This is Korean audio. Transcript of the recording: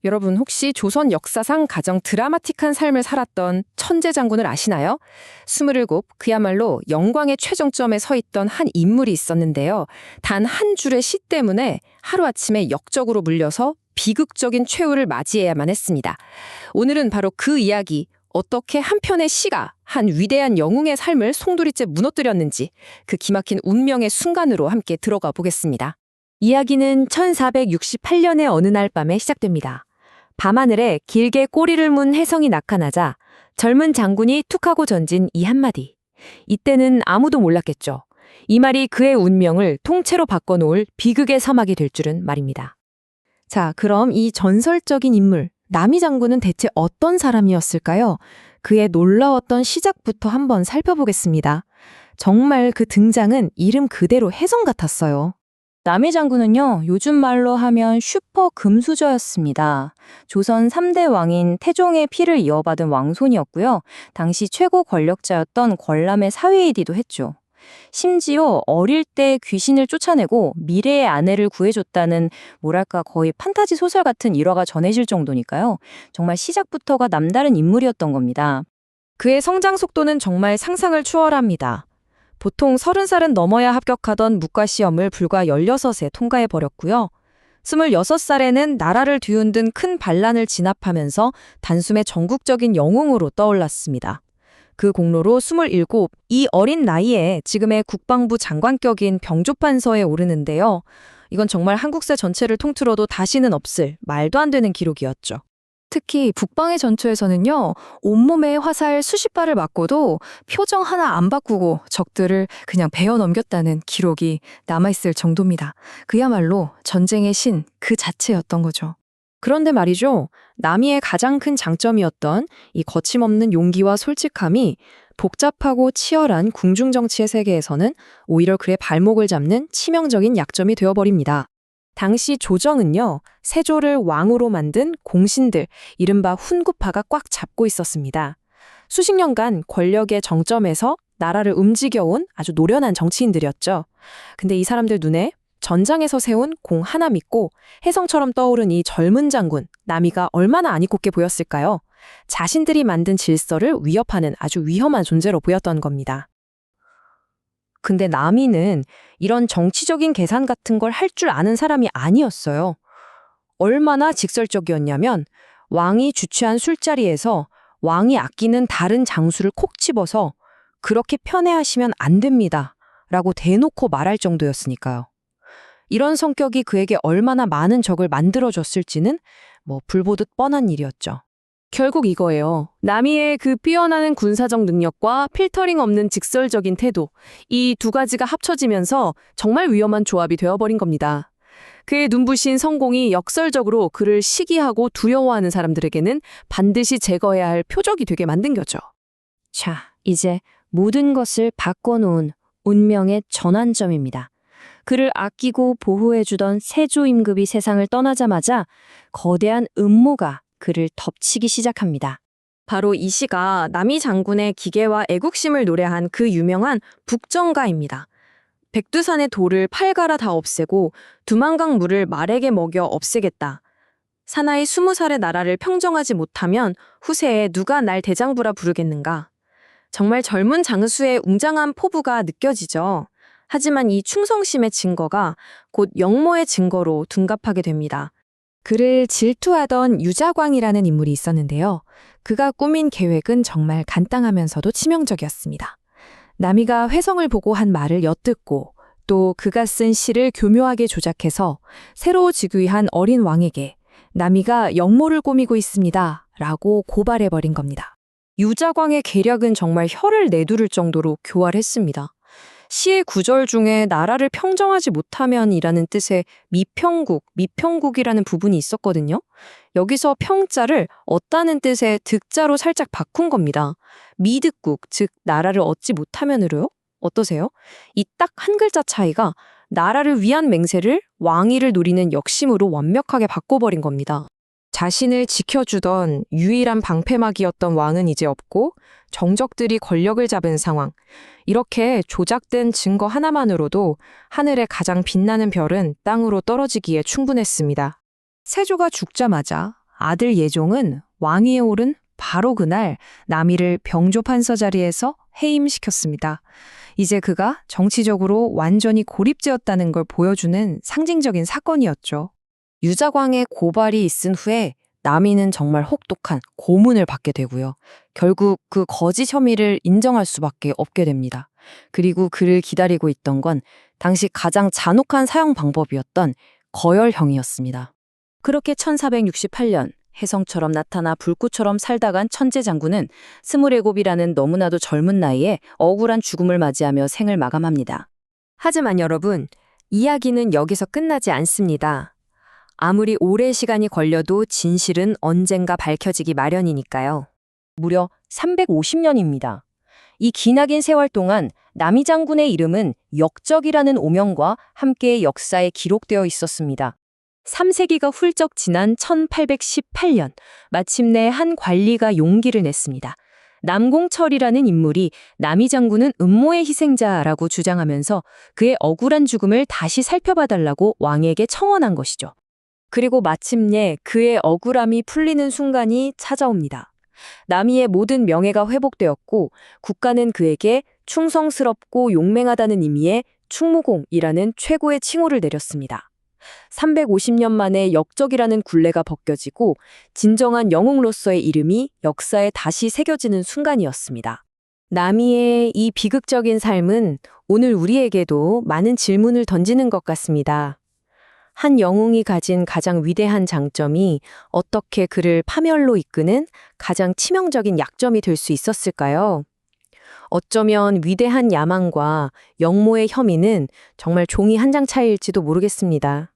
여러분 혹시 조선 역사상 가장 드라마틱한 삶을 살았던 천재 장군을 아시나요? 27, 그야말로 영광의 최정점에 서 있던 한 인물이 있었는데요. 단 한 줄의 시 때문에 하루아침에 역적으로 물려서 비극적인 최후를 맞이해야만 했습니다. 오늘은 바로 그 이야기, 어떻게 한 편의 시가 한 위대한 영웅의 삶을 송두리째 무너뜨렸는지 그 기막힌 운명의 순간으로 함께 들어가 보겠습니다. 이야기는 1468년의 어느 날 밤에 시작됩니다. 밤하늘에 길게 꼬리를 문 혜성이 나타나자 젊은 장군이 툭하고 던진 이 한마디. 이때는 아무도 몰랐겠죠. 이 말이 그의 운명을 통째로 바꿔놓을 비극의 서막이 될 줄은 말입니다. 자, 그럼 이 전설적인 인물, 남이 장군은 대체 어떤 사람이었을까요? 그의 놀라웠던 시작부터 한번 살펴보겠습니다. 정말 그 등장은 이름 그대로 혜성 같았어요. 남이 장군은요, 요즘 말로 하면 슈퍼 금수저였습니다. 조선 3대 왕인 태종의 피를 이어받은 왕손이었고요. 당시 최고 권력자였던 권람의 사위이기도 했죠. 심지어 어릴 때 귀신을 쫓아내고 미래의 아내를 구해줬다는 뭐랄까 거의 판타지 소설 같은 일화가 전해질 정도니까요. 정말 시작부터가 남다른 인물이었던 겁니다. 그의 성장 속도는 정말 상상을 추월합니다. 보통 30살은 넘어야 합격하던 문과시험을 불과 16에 통과해버렸고요. 26살에는 나라를 뒤흔든 큰 반란을 진압하면서 단숨에 전국적인 영웅으로 떠올랐습니다. 그 공로로 27, 이 어린 나이에 지금의 국방부 장관격인 병조판서에 오르는데요. 이건 정말 한국사 전체를 통틀어도 다시는 없을 말도 안 되는 기록이었죠. 특히 북방의 전투에서는요, 온몸에 화살 수십 발을 맞고도 표정 하나 안 바꾸고 적들을 그냥 베어 넘겼다는 기록이 남아있을 정도입니다. 그야말로 전쟁의 신 그 자체였던 거죠. 그런데 말이죠. 남이의 가장 큰 장점이었던 이 거침없는 용기와 솔직함이 복잡하고 치열한 궁중정치의 세계에서는 오히려 그의 발목을 잡는 치명적인 약점이 되어버립니다. 당시 조정은요, 세조를 왕으로 만든 공신들, 이른바 훈구파가 꽉 잡고 있었습니다. 수십 년간 권력의 정점에서 나라를 움직여온 아주 노련한 정치인들이었죠. 근데 이 사람들 눈에 전장에서 세운 공 하나 믿고 혜성처럼 떠오른 이 젊은 장군, 남이가 얼마나 안 이꼽게 보였을까요? 자신들이 만든 질서를 위협하는 아주 위험한 존재로 보였던 겁니다. 근데 남이는 이런 정치적인 계산 같은 걸 할 줄 아는 사람이 아니었어요. 얼마나 직설적이었냐면 왕이 주최한 술자리에서 왕이 아끼는 다른 장수를 콕 집어서 그렇게 편애하시면 안 됩니다. 라고 대놓고 말할 정도였으니까요. 이런 성격이 그에게 얼마나 많은 적을 만들어줬을지는 불보듯 뻔한 일이었죠. 결국 이거예요. 남이의 그 뛰어나는 군사적 능력과 필터링 없는 직설적인 태도, 이 두 가지가 합쳐지면서 정말 위험한 조합이 되어버린 겁니다. 그의 눈부신 성공이 역설적으로 그를 시기하고 두려워하는 사람들에게는 반드시 제거해야 할 표적이 되게 만든 거죠. 자, 이제 모든 것을 바꿔놓은 운명의 전환점입니다. 그를 아끼고 보호해주던 세조 임금이 세상을 떠나자마자 거대한 음모가 그를 덮치기 시작합니다. 바로 이 시가 남이 장군의 기계와 애국심을 노래한 그 유명한 북정가입니다. 백두산의 돌을 팔갈아 다 없애고 두만강 물을 말에게 먹여 없애겠다. 사나이 20살의 나라를 평정하지 못하면 후세에 누가 날 대장부라 부르겠는가. 정말 젊은 장수의 웅장한 포부가 느껴지죠. 하지만 이 충성심의 증거가 곧 역모의 증거로 둔갑하게 됩니다. 그를 질투하던 유자광이라는 인물이 있었는데요. 그가 꾸민 계획은 정말 간단하면서도 치명적이었습니다. 남이가 회성을 보고 한 말을 엿듣고 또 그가 쓴 시를 교묘하게 조작해서 새로 즉위한 어린 왕에게 남이가 역모를 꾸미고 있습니다. 라고 고발해버린 겁니다. 유자광의 계략은 정말 혀를 내두를 정도로 교활했습니다. 시의 구절 중에 나라를 평정하지 못하면이라는 뜻의 미평국이라는 부분이 있었거든요. 여기서 평자를 얻다는 뜻의 득자로 살짝 바꾼 겁니다. 미득국, 즉 나라를 얻지 못하면으로요? 어떠세요? 이 딱 한 글자 차이가 나라를 위한 맹세를 왕위를 노리는 역심으로 완벽하게 바꿔버린 겁니다. 자신을 지켜주던 유일한 방패막이었던 왕은 이제 없고 정적들이 권력을 잡은 상황. 이렇게 조작된 증거 하나만으로도 하늘의 가장 빛나는 별은 땅으로 떨어지기에 충분했습니다. 세조가 죽자마자 아들 예종은 왕위에 오른 바로 그날 남이를 병조판서 자리에서 해임시켰습니다. 이제 그가 정치적으로 완전히 고립되었다는 걸 보여주는 상징적인 사건이었죠. 유자광의 고발이 있은 후에 남이는 정말 혹독한 고문을 받게 되고요. 결국 그 거짓 혐의를 인정할 수밖에 없게 됩니다. 그리고 그를 기다리고 있던 건 당시 가장 잔혹한 사형 방법이었던 거열형이었습니다. 그렇게 1468년 혜성처럼 나타나 불꽃처럼 살다간 천재 장군은 27이라는 너무나도 젊은 나이에 억울한 죽음을 맞이하며 생을 마감합니다. 하지만 여러분, 이야기는 여기서 끝나지 않습니다. 아무리 오랜 시간이 걸려도 진실은 언젠가 밝혀지기 마련이니까요. 무려 350년입니다. 이 기나긴 세월 동안 남이 장군의 이름은 역적이라는 오명과 함께 역사에 기록되어 있었습니다. 3세기가 훌쩍 지난 1818년, 마침내 한 관리가 용기를 냈습니다. 남공철이라는 인물이 남이 장군은 음모의 희생자라고 주장하면서 그의 억울한 죽음을 다시 살펴봐달라고 왕에게 청원한 것이죠. 그리고 마침내 그의 억울함이 풀리는 순간이 찾아옵니다. 남이의 모든 명예가 회복되었고 국가는 그에게 충성스럽고 용맹하다는 의미의 충무공이라는 최고의 칭호를 내렸습니다. 350년 만에 역적이라는 굴레가 벗겨지고 진정한 영웅로서의 이름이 역사에 다시 새겨지는 순간이었습니다. 남이의 이 비극적인 삶은 오늘 우리에게도 많은 질문을 던지는 것 같습니다. 한 영웅이 가진 가장 위대한 장점이 어떻게 그를 파멸로 이끄는 가장 치명적인 약점이 될 수 있었을까요? 어쩌면 위대한 야망과 역모의 혐의는 정말 종이 한 장 차이일지도 모르겠습니다.